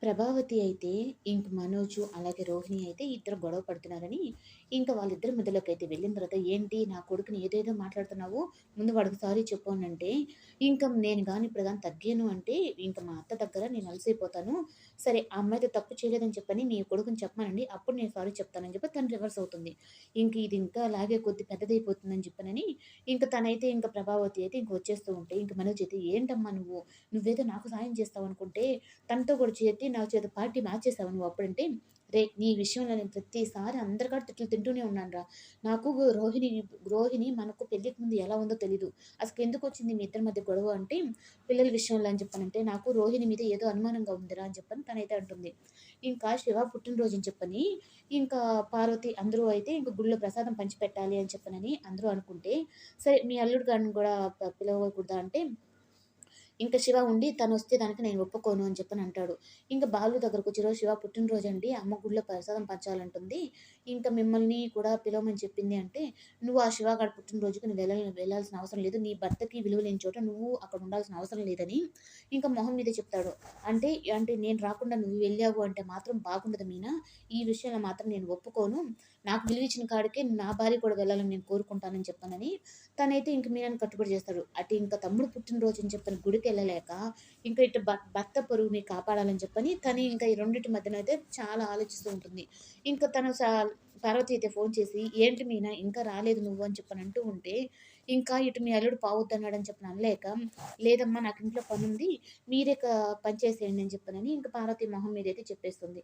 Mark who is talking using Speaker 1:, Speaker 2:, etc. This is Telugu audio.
Speaker 1: ప్రభావతి అయితే ఇంక మనోజు, అలాగే రోహిణి అయితే ఇద్దరు గొడవ పడుతున్నారని, ఇంక వాళ్ళిద్దరి మధ్యలోకైతే వెళ్ళిన తర్వాత, "ఏంటి నా కొడుకుని ఏదేదో మాట్లాడుతున్నావు, ముందు వాడికి సారీ చెప్పు" అనంటే, ఇంక నేను గాని ఇప్పుడు గాని తగ్గాను అంటే, ఇంక మా అత్త దగ్గర నేను అలసైపోతాను. సరే ఆ అమ్మాయితో తప్పు చేయలేదని చెప్పని మీ కొడుకుని చెప్పమనండి. అప్పుడు నేను సారీ చెప్తానని చెప్పి తను రివర్స్ అవుతుంది. ఇంక ఇది ఇంకా లాగే కొద్దీ పెద్దదైపోతుందని చెప్పనని, ఇంక తనైతే ఇంక ప్రభావతి అయితే ఇంక వచ్చేస్తూ ఉంటే, ఇంక మనోజ్ అయితే, "ఏంటమ్మా నువ్వు, నువ్వేదో నాకు సాయం చేస్తావనుకుంటే తనతో కూడా చేరి నా చేత పార్టీ మార్చేసావా నువ్వు అప్పుడంటే, రేయ్! నీ విషయంలో నేను ప్రతిసారి అందరికాడ తిట్లు తింటూనే ఉన్నానురా. నాకు రోహిణి రోహిణి మనకు పెళ్ళికి ముందు ఎలా ఉందో తెలీదు. అసలెందుకొచ్చింది మీ ఇద్దరి మధ్య గొడవ అంటే, పిల్లల విషయంలో అని చెప్పనంటే, నాకు రోహిణి మీద ఏదో అనుమానంగా ఉందిరా అని చెప్పని తనైతే అంటుంది. ఇంకా శివ పుట్టినరోజు అని చెప్పని, ఇంకా పార్వతి అందరూ అయితే ఇంక గుడిలో ప్రసాదం పంచిపెట్టాలి అని చెప్పనని అందరూ అనుకుంటే, సరే మీ అల్లుడు గారిని కూడా పిలవకూడదా అంటే ఇంక శివ ఉండి తనొస్తే దానికి నేను ఒప్పుకోను అని చెప్పని అంటాడు. ఇంక బాలు దగ్గరకొచ్చి, "ఈరోజు శివ పుట్టినరోజండి. అమ్మ గుడిలో ప్రసాదం పంచాలంటుంది. ఇంక మిమ్మల్ని కూడా పిలవమని చెప్పింది" అంటే, "నువ్వు ఆ శివ గాడి పుట్టినరోజుకి నువ్వు వెళ్ళాల్సిన అవసరం లేదు. నీ భర్తకి విలువ లేని చోట నువ్వు అక్కడ ఉండాల్సిన అవసరం లేదని" ఇంక మొహం మీదే చెప్తాడు. అంటే, అంటే నేను రాకుండా నువ్వు వెళ్ళావు అంటే మాత్రం బాగుండదు మీనా. ఈ విషయంలో మాత్రం నేను ఒప్పుకోను. నాకు విలువిచ్చిన కాడికే నా భార్య కూడా వెళ్ళాలని నేను కోరుకుంటానని చెప్పానని తనైతే ఇంక మీనాని కట్టుబడి చేస్తాడు. అటు ఇంక తమ్ముడు పుట్టినరోజు అని చెప్పని గుడికెళ్ళలేక, ఇంకా ఇటు భర్త పరువుని కాపాడాలని చెప్పని తను ఇంకా ఈ రెండిటి మధ్యనైతే చాలా ఆలోచిస్తూ ఉంటుంది. ఇంక తను పార్వతి అయితే ఫోను చేసి, "ఏంటి మీనా ఇంకా రాలేదు నువ్వు" అని చెప్పని అంటూ ఉంటే, ఇంకా ఇటు మీ అల్లుడు పోవద్దన్నాడని చెప్పని అనలేక, "లేదమ్మా నాకు ఇంట్లో పనుంది. మీరే పని చేసేయండి" అని చెప్పనని ఇంక పార్వతి మొహం మీదైతే చెప్పేస్తుంది.